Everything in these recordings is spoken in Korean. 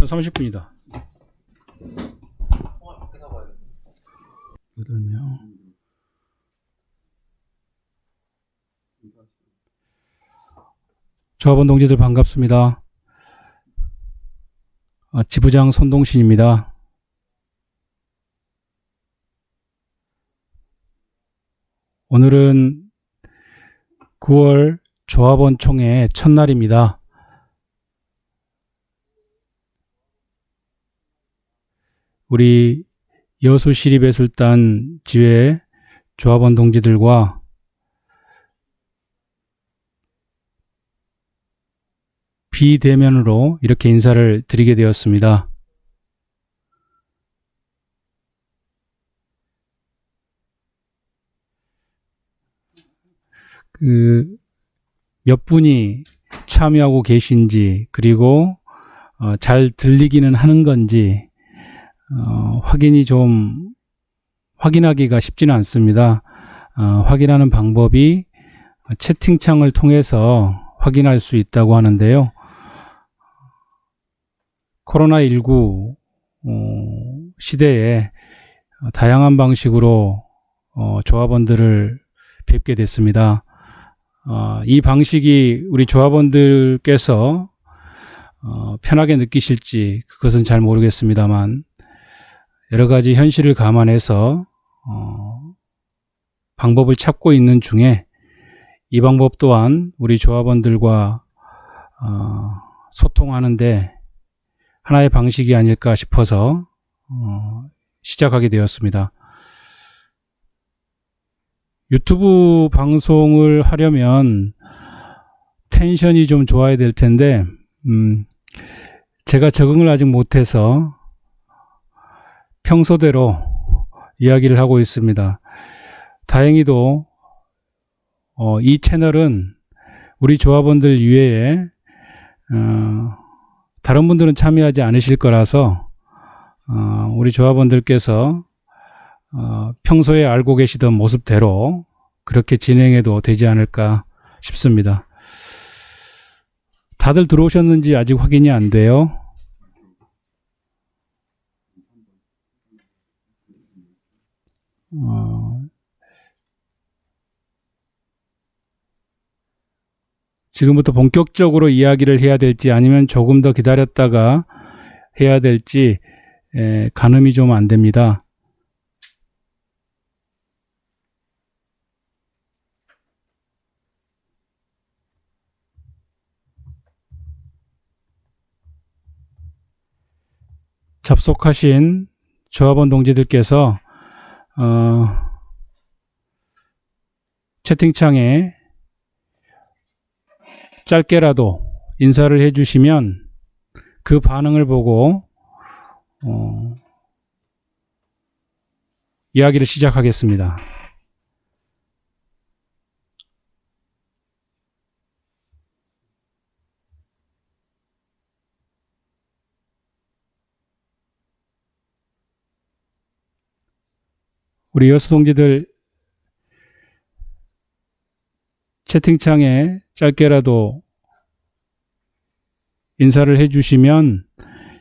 30분이다. 8명. 조합원 동지들 반갑습니다. 지부장 손동신입니다. 오늘은 9월 조합원 총회 첫날입니다. 우리 여수시립예술단 지회 조합원 동지들과 비대면으로 이렇게 인사를 드리게 되었습니다. 몇 분이 참여하고 계신지, 그리고 잘 들리기는 하는 건지 확인하기가 쉽지는 않습니다. 확인하는 방법이 채팅창을 통해서 확인할 수 있다고 하는데요. 코로나19 시대에 다양한 방식으로 조합원들을 뵙게 됐습니다. 이 방식이 우리 조합원들께서 편하게 느끼실지 그것은 잘 모르겠습니다만, 여러 가지 현실을 감안해서 방법을 찾고 있는 중에 이 방법 또한 우리 조합원들과 소통하는데 하나의 방식이 아닐까 싶어서 시작하게 되었습니다. 유튜브 방송을 하려면 텐션이 좀 좋아야 될 텐데 제가 적응을 아직 못해서 평소대로 이야기를 하고 있습니다. 다행히도 이 채널은 우리 조합원들 이외에 다른 분들은 참여하지 않으실 거라서 우리 조합원들께서 평소에 알고 계시던 모습대로 그렇게 진행해도 되지 않을까 싶습니다. 다들 들어오셨는지 아직 확인이 안 돼요. 지금부터 본격적으로 이야기를 해야 될지 아니면 조금 더 기다렸다가 해야 될지 가늠이 좀 안 됩니다. 접속하신 조합원 동지들께서 채팅창에 짧게라도 인사를 해주시면 그 반응을 보고 이야기를 시작하겠습니다. 우리 여수 동지들 채팅창에 짧게라도 인사를 해주시면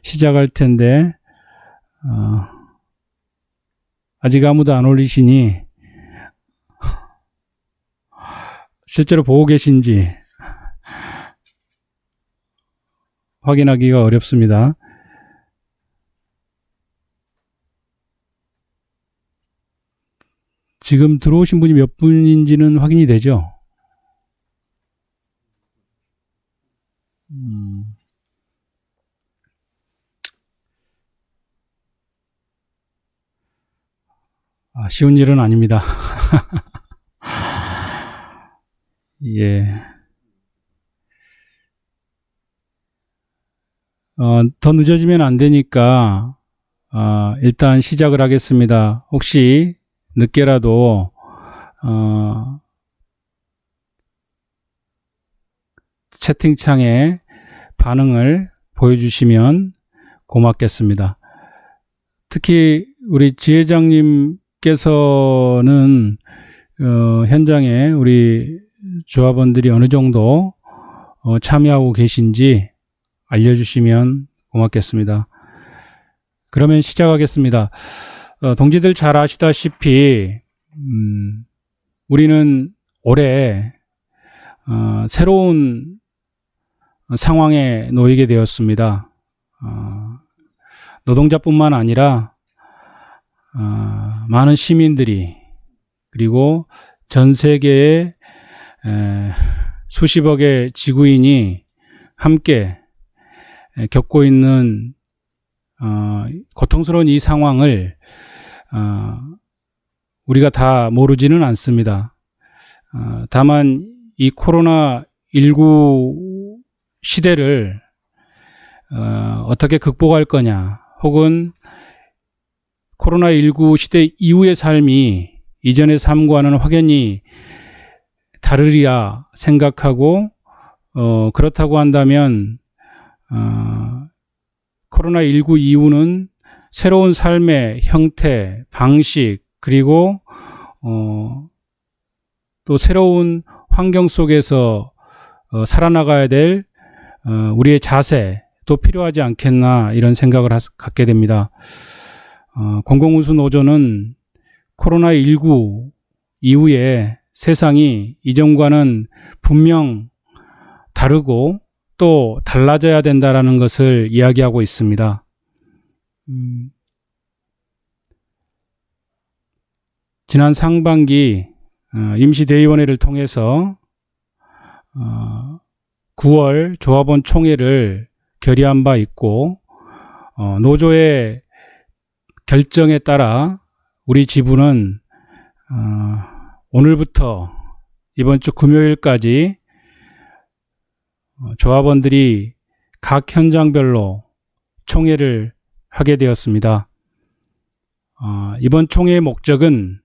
시작할 텐데 아직 아무도 안 올리시니 실제로 보고 계신지 확인하기가 어렵습니다. 지금 들어오신 분이 몇 분인지는 확인이 되죠? 쉬운 일은 아닙니다. 예. 더 늦어지면 안 되니까 일단 시작을 하겠습니다. 혹시 늦게라도 채팅창에 반응을 보여주시면 고맙겠습니다. 특히 우리 지회장님께서는 현장에 우리 조합원들이 어느 정도 참여하고 계신지 알려주시면 고맙겠습니다. 그러면 시작하겠습니다. 동지들 잘 아시다시피 우리는 올해 새로운 상황에 놓이게 되었습니다. 노동자뿐만 아니라 많은 시민들이 그리고 전 세계의 수십억의 지구인이 함께 겪고 있는 고통스러운 이 상황을 우리가 다 모르지는 않습니다. 다만 이 코로나19 시대를 어떻게 극복할 거냐, 혹은 코로나19 시대 이후의 삶이 이전의 삶과는 확연히 다르리라 생각하고, 그렇다고 한다면 코로나19 이후는 새로운 삶의 형태, 방식, 그리고 또 새로운 환경 속에서 살아나가야 될 우리의 자세도 필요하지 않겠나, 이런 생각을 갖게 됩니다. 공공운수노조는 코로나19 이후에 세상이 이전과는 분명 다르고 또 달라져야 된다라는 것을 이야기하고 있습니다. 지난 상반기 임시대의원회를 통해서 9월 조합원 총회를 결의한 바 있고, 노조의 결정에 따라 우리 지부는 오늘부터 이번 주 금요일까지 조합원들이 각 현장별로 총회를 하게 되었습니다. 이번 총회의 목적은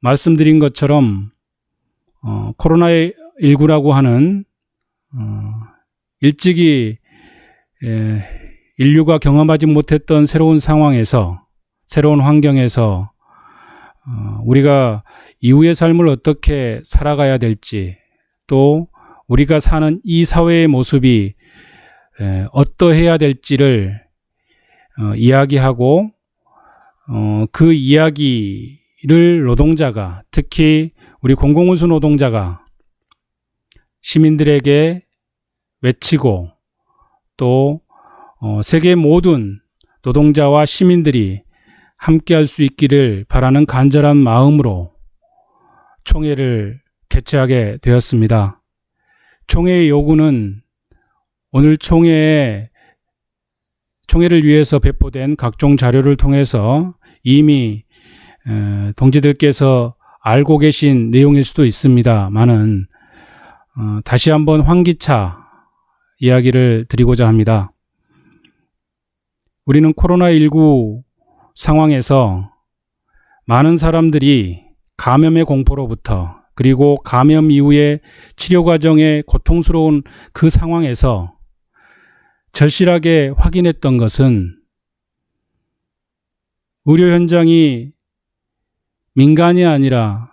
말씀드린 것처럼 코로나19라고 하는 일찍이 인류가 경험하지 못했던 새로운 상황에서, 새로운 환경에서 우리가 이후의 삶을 어떻게 살아가야 될지, 또 우리가 사는 이 사회의 모습이 어떠해야 될지를 이야기하고, 그 이야기를 노동자가, 특히 우리 공공운수 노동자가 시민들에게 외치고, 또 세계 모든 노동자와 시민들이 함께할 수 있기를 바라는 간절한 마음으로 총회를 개최하게 되었습니다. 총회의 요구는 오늘 총회를 위해서 배포된 각종 자료를 통해서 이미 동지들께서 알고 계신 내용일 수도 있습니다만은 다시 한번 환기차 이야기를 드리고자 합니다. 우리는 코로나19 상황에서 많은 사람들이 감염의 공포로부터, 그리고 감염 이후의 치료 과정의 고통스러운 그 상황에서 절실하게 확인했던 것은 의료 현장이 민간이 아니라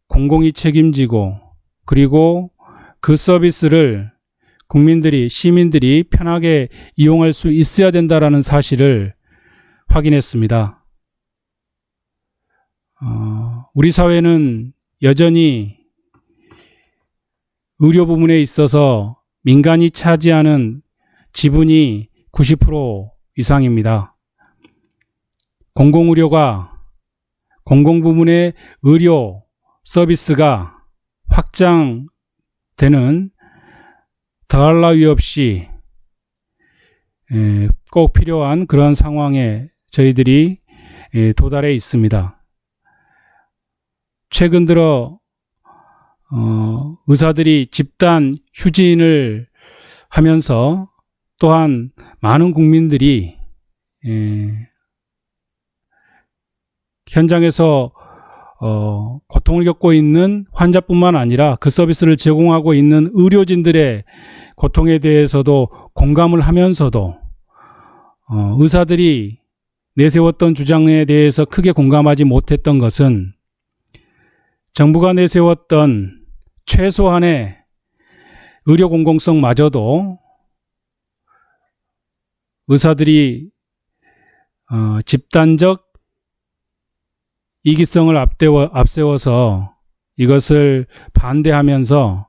공공이 책임지고, 그리고 그 서비스를 국민들이, 시민들이 편하게 이용할 수 있어야 된다라는 사실을 확인했습니다. 우리 사회는 여전히 의료 부문에 있어서 민간이 차지하는 지분이 90% 이상입니다. 공공의료가, 공공부문의 의료 서비스가 확장되는 더할 나위 없이 꼭 필요한 그런 상황에 저희들이 도달해 있습니다. 최근 들어 의사들이 집단 휴진을 하면서, 또한 많은 국민들이 현장에서 고통을 겪고 있는 환자뿐만 아니라 그 서비스를 제공하고 있는 의료진들의 고통에 대해서도 공감을 하면서도 의사들이 내세웠던 주장에 대해서 크게 공감하지 못했던 것은, 정부가 내세웠던 최소한의 의료 공공성마저도 의사들이 집단적 이기성을 앞세워서 이것을 반대하면서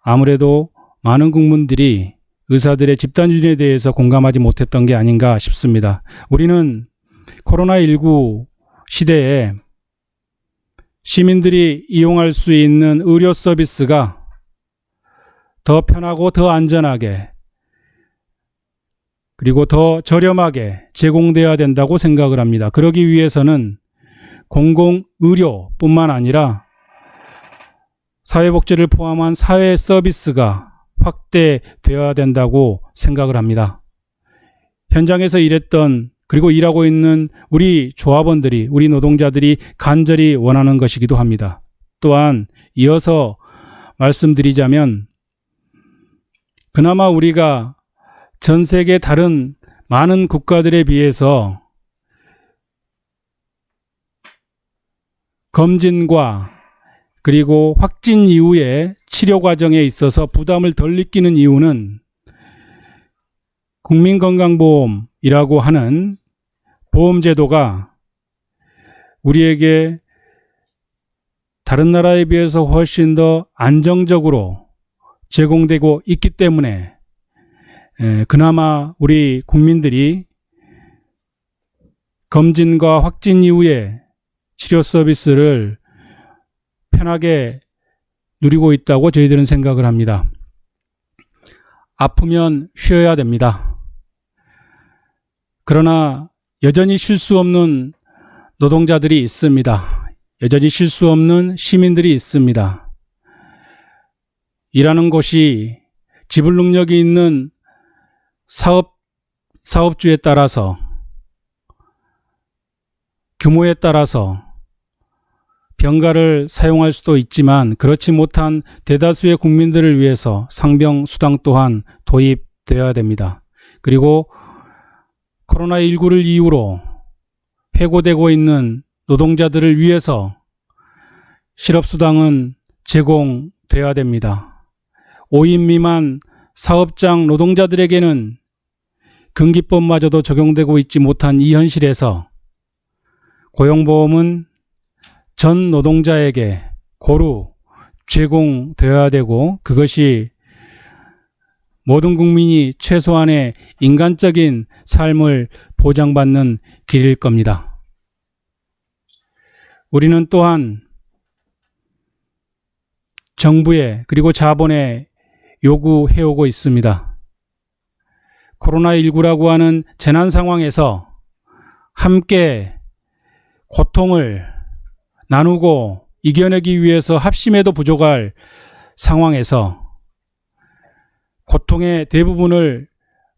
아무래도 많은 국민들이 의사들의 집단주의에 대해서 공감하지 못했던 게 아닌가 싶습니다. 우리는 코로나19 시대에 시민들이 이용할 수 있는 의료 서비스가 더 편하고 더 안전하게 그리고 더 저렴하게 제공되어야 된다고 생각을 합니다. 그러기 위해서는 공공의료뿐만 아니라 사회복지를 포함한 사회 서비스가 확대되어야 된다고 생각을 합니다. 현장에서 일했던 그리고 일하고 있는 우리 조합원들이, 우리 노동자들이 간절히 원하는 것이기도 합니다. 또한 이어서 말씀드리자면 그나마 우리가 전 세계 다른 많은 국가들에 비해서 검진과 그리고 확진 이후의 치료 과정에 있어서 부담을 덜 느끼는 이유는 국민건강보험이라고 하는 보험제도가 우리에게 다른 나라에 비해서 훨씬 더 안정적으로 제공되고 있기 때문에 그나마 우리 국민들이 검진과 확진 이후에 치료 서비스를 편하게 누리고 있다고 저희들은 생각을 합니다. 아프면 쉬어야 됩니다. 그러나 여전히 쉴 수 없는 노동자들이 있습니다. 여전히 쉴 수 없는 시민들이 있습니다. 일하는 곳이 지불 능력이 있는 사업주에 따라서 규모에 따라서 병가를 사용할 수도 있지만 그렇지 못한 대다수의 국민들을 위해서 상병수당 또한 도입되어야 됩니다. 그리고 코로나19를 이유로 해고되고 있는 노동자들을 위해서 실업수당은 제공되어야 됩니다. 5인 미만 사업장 노동자들에게는 근기법마저도 적용되고 있지 못한 이 현실에서 고용보험은 전 노동자에게 고루 제공되어야 되고 그것이 모든 국민이 최소한의 인간적인 삶을 보장받는 길일 겁니다. 우리는 또한 정부에 그리고 자본에 요구해오고 있습니다. 코로나19라고 하는 재난 상황에서 함께 고통을 나누고 이겨내기 위해서 합심해도 부족할 상황에서 고통의 대부분을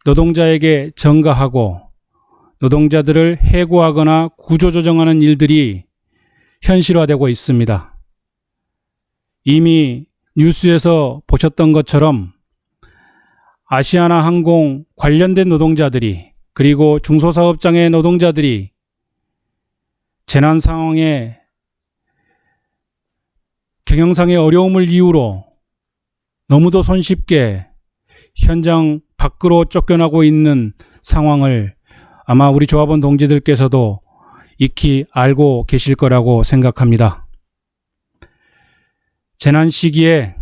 노동자에게 전가하고 노동자들을 해고하거나 구조조정하는 일들이 현실화되고 있습니다. 이미 뉴스에서 보셨던 것처럼 아시아나항공 관련된 노동자들이 그리고 중소사업장의 노동자들이 재난 상황에 경영상의 어려움을 이유로 너무도 손쉽게 현장 밖으로 쫓겨나고 있는 상황을 아마 우리 조합원 동지들께서도 익히 알고 계실 거라고 생각합니다. 재난 시기에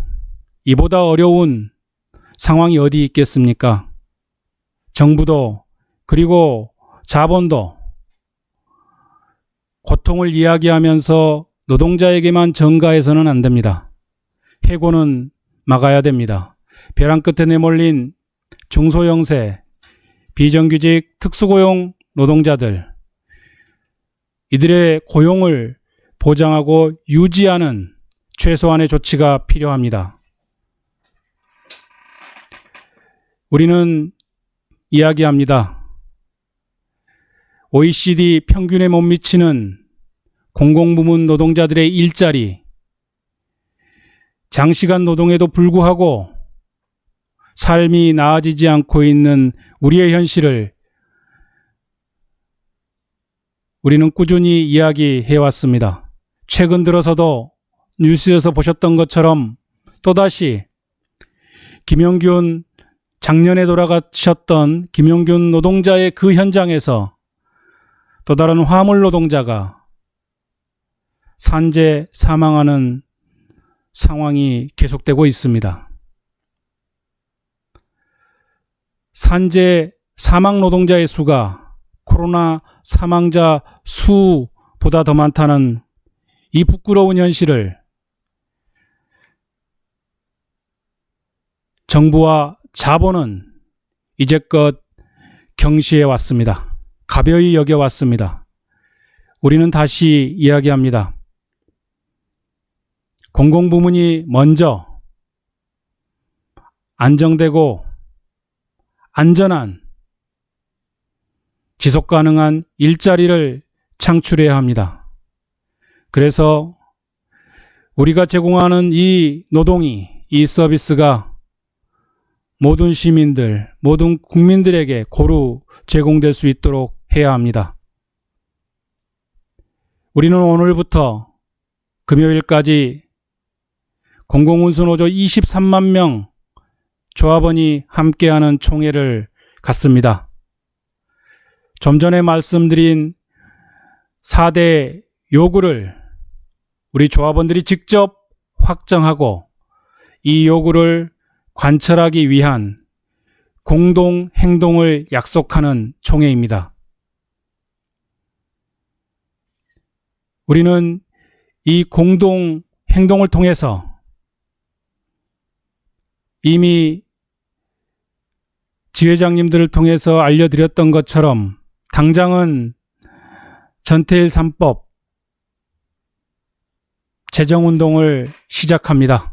이보다 어려운 상황이 어디 있겠습니까? 정부도 그리고 자본도 고통을 이야기하면서 노동자에게만 전가해서는 안 됩니다. 해고는 막아야 됩니다. 벼랑 끝에 내몰린 중소형세, 비정규직 특수고용 노동자들, 이들의 고용을 보장하고 유지하는 최소한의 조치가 필요합니다. 우리는 이야기합니다. OECD 평균에 못 미치는 공공부문 노동자들의 일자리, 장시간 노동에도 불구하고 삶이 나아지지 않고 있는 우리의 현실을 우리는 꾸준히 이야기해왔습니다. 최근 들어서도 뉴스에서 보셨던 것처럼 또다시 김영균 작년에 돌아가셨던 김용균 노동자의 그 현장에서 또 다른 화물 노동자가 산재 사망하는 상황이 계속되고 있습니다. 산재 사망 노동자의 수가 코로나 사망자 수보다 더 많다는 이 부끄러운 현실을 정부와 자본은 이제껏 경시해 왔습니다. 가벼이 여겨왔습니다. 우리는 다시 이야기합니다. 공공부문이 먼저 안정되고 안전한 지속가능한 일자리를 창출해야 합니다. 그래서 우리가 제공하는 이 노동이, 이 서비스가 모든 시민들, 모든 국민들에게 고루 제공될 수 있도록 해야 합니다. 우리는 오늘부터 금요일까지 공공운수노조 23만 명 조합원이 함께하는 총회를 갖습니다. 좀 전에 말씀드린 4대 요구를 우리 조합원들이 직접 확정하고 이 요구를 관철하기 위한 공동 행동을 약속하는 총회입니다. 우리는 이 공동 행동을 통해서 이미 지회장님들을 통해서 알려드렸던 것처럼 당장은 전태일 3법 제정운동을 시작합니다.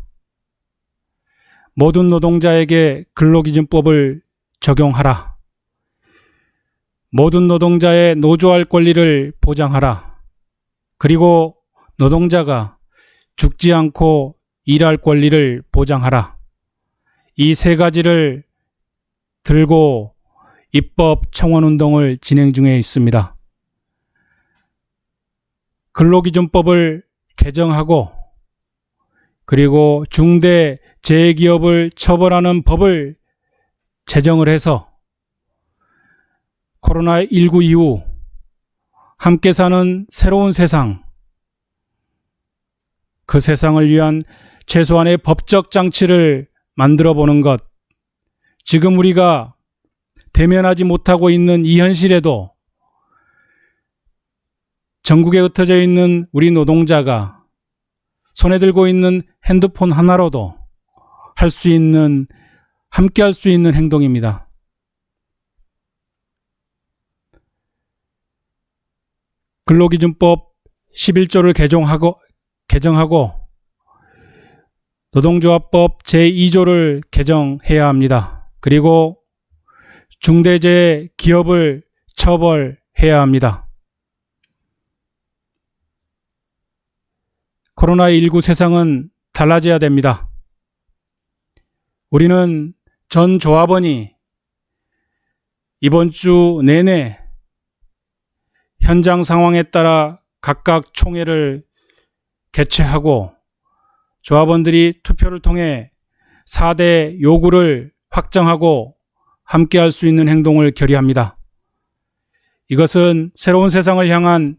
모든 노동자에게 근로기준법을 적용하라. 모든 노동자의 노조할 권리를 보장하라. 그리고 노동자가 죽지 않고 일할 권리를 보장하라. 이 세 가지를 들고 입법 청원운동을 진행 중에 있습니다. 근로기준법을 개정하고 그리고 중대 재해기업을 처벌하는 법을 제정을 해서 코로나19 이후 함께 사는 새로운 세상, 그 세상을 위한 최소한의 법적 장치를 만들어 보는 것, 지금 우리가 대면하지 못하고 있는 이 현실에도 전국에 흩어져 있는 우리 노동자가 손에 들고 있는 핸드폰 하나로도 할 수 있는, 함께 할 수 있는 행동입니다. 근로기준법 11조를 개정하고 노동조합법 제2조를 개정해야 합니다. 그리고 중대재해 기업을 처벌해야 합니다. 코로나19 세상은 달라져야 됩니다. 우리는 전 조합원이 이번 주 내내 현장 상황에 따라 각각 총회를 개최하고 조합원들이 투표를 통해 4대 요구를 확정하고 함께할 수 있는 행동을 결의합니다. 이것은 새로운 세상을 향한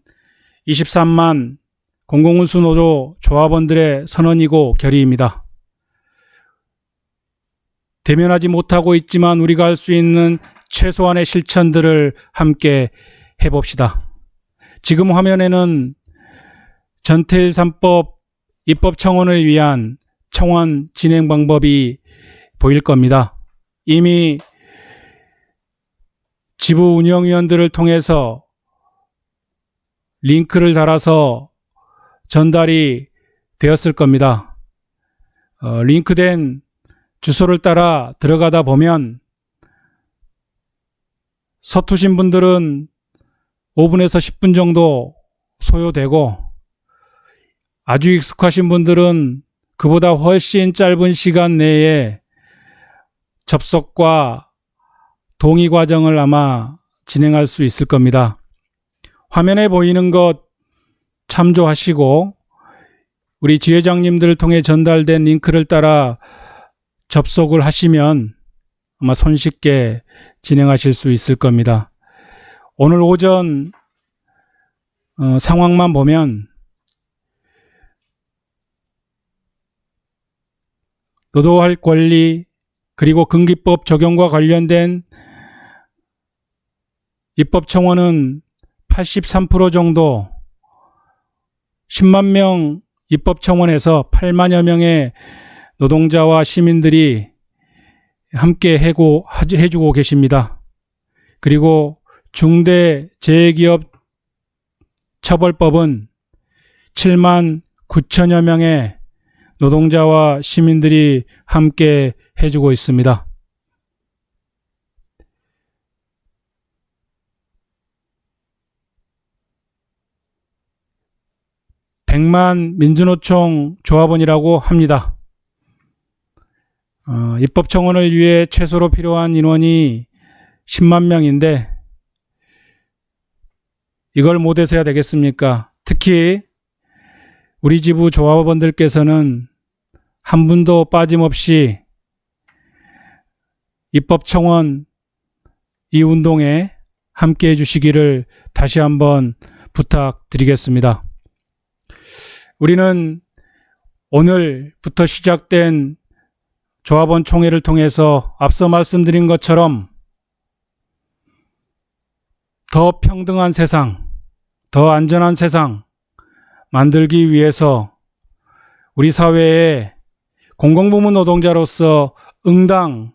23만 공공운수노조 조합원들의 선언이고 결의입니다. 대면하지 못하고 있지만 우리가 할 수 있는 최소한의 실천들을 함께 해봅시다. 지금 화면에는 전태일 3법 입법 청원을 위한 청원 진행 방법이 보일 겁니다. 이미 지부 운영위원들을 통해서 링크를 달아서 전달이 되었을 겁니다. 링크된 주소를 따라 들어가다 보면 서투신 분들은 5분에서 10분 정도 소요되고 아주 익숙하신 분들은 그보다 훨씬 짧은 시간 내에 접속과 동의 과정을 아마 진행할 수 있을 겁니다. 화면에 보이는 것 참조하시고 우리 지회장님들을 통해 전달된 링크를 따라 접속을 하시면 아마 손쉽게 진행하실 수 있을 겁니다. 오늘 오전 상황만 보면 노동할 권리 그리고 금기법 적용과 관련된 입법청원은 83% 정도 10만 명 입법청원에서 8만여 명의 노동자와 시민들이 함께 해주고 계십니다. 그리고 중대재해기업 처벌법은 7만 9천여 명의 노동자와 시민들이 함께 해주고 있습니다. 백만 민주노총 조합원이라고 합니다. 입법청원을 위해 최소로 필요한 인원이 10만 명인데 이걸 못해서야 되겠습니까? 특히 우리 지부 조합원들께서는 한 분도 빠짐없이 입법청원 이 운동에 함께해 주시기를 다시 한번 부탁드리겠습니다. 우리는 오늘부터 시작된 조합원 총회를 통해서 앞서 말씀드린 것처럼 더 평등한 세상, 더 안전한 세상 만들기 위해서 우리 사회에 공공부문 노동자로서 응당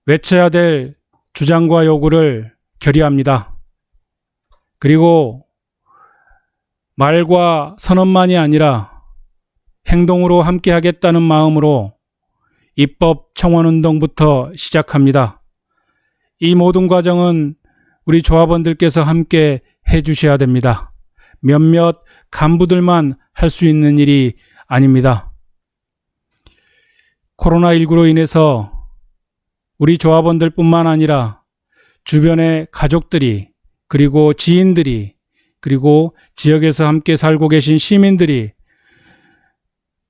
외쳐야 될 주장과 요구를 결의합니다. 그리고 말과 선언만이 아니라 행동으로 함께 하겠다는 마음으로 입법 청원 운동부터 시작합니다. 이 모든 과정은 우리 조합원들께서 함께 해주셔야 됩니다. 몇몇 간부들만 할 수 있는 일이 아닙니다. 코로나19로 인해서 우리 조합원들뿐만 아니라 주변의 가족들이 그리고 지인들이 그리고 지역에서 함께 살고 계신 시민들이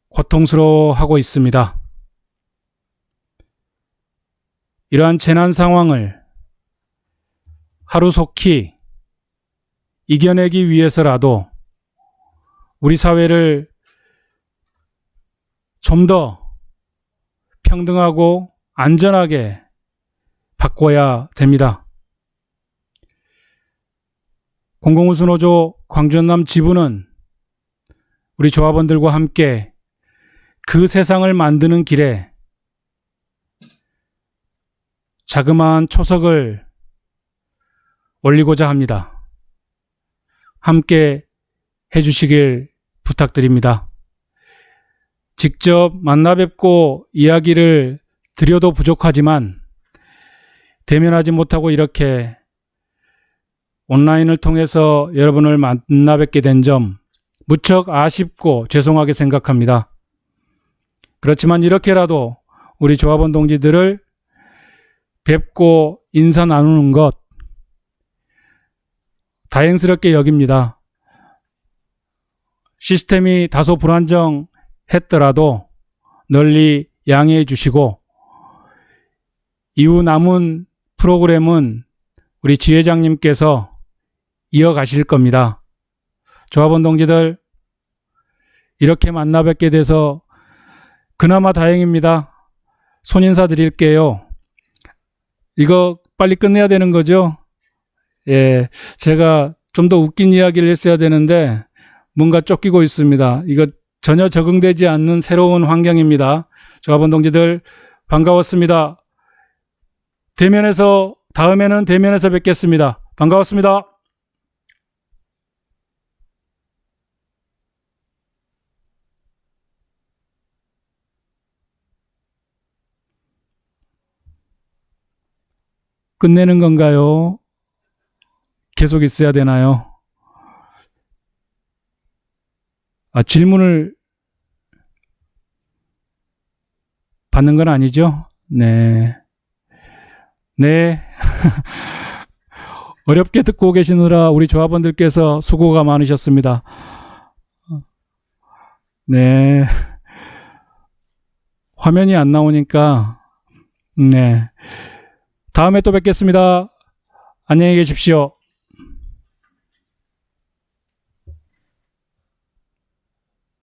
고통스러워하고 있습니다. 이러한 재난 상황을 하루속히 이겨내기 위해서라도 우리 사회를 좀 더 평등하고 안전하게 바꿔야 됩니다. 공공운수노조 광주전남 지부는 우리 조합원들과 함께 그 세상을 만드는 길에 자그마한 초석을 올리고자 합니다. 함께 해주시길 부탁드립니다. 직접 만나 뵙고 이야기를 드려도 부족하지만 대면하지 못하고 이렇게 온라인을 통해서 여러분을 만나 뵙게 된 점 무척 아쉽고 죄송하게 생각합니다. 그렇지만 이렇게라도 우리 조합원 동지들을 뵙고 인사 나누는 것 다행스럽게 여깁니다. 시스템이 다소 불안정했더라도 널리 양해해 주시고 이후 남은 프로그램은 우리 지회장님께서 이어가실 겁니다. 조합원 동지들 이렇게 만나 뵙게 돼서 그나마 다행입니다. 손인사 드릴게요. 이거 빨리 끝내야 되는 거죠? 예, 제가 좀 더 웃긴 이야기를 했어야 되는데 뭔가 쫓기고 있습니다. 이거 전혀 적응되지 않는 새로운 환경입니다. 조합원 동지들 반가웠습니다. 다음에는 대면에서 뵙겠습니다. 반가웠습니다. 끝내는 건가요? 계속 있어야 되나요? 질문을 받는 건 아니죠? 네. 네. 어렵게 듣고 계시느라 우리 조합원들께서 수고가 많으셨습니다. 네. 화면이 안 나오니까 네. 다음에 또 뵙겠습니다. 안녕히 계십시오.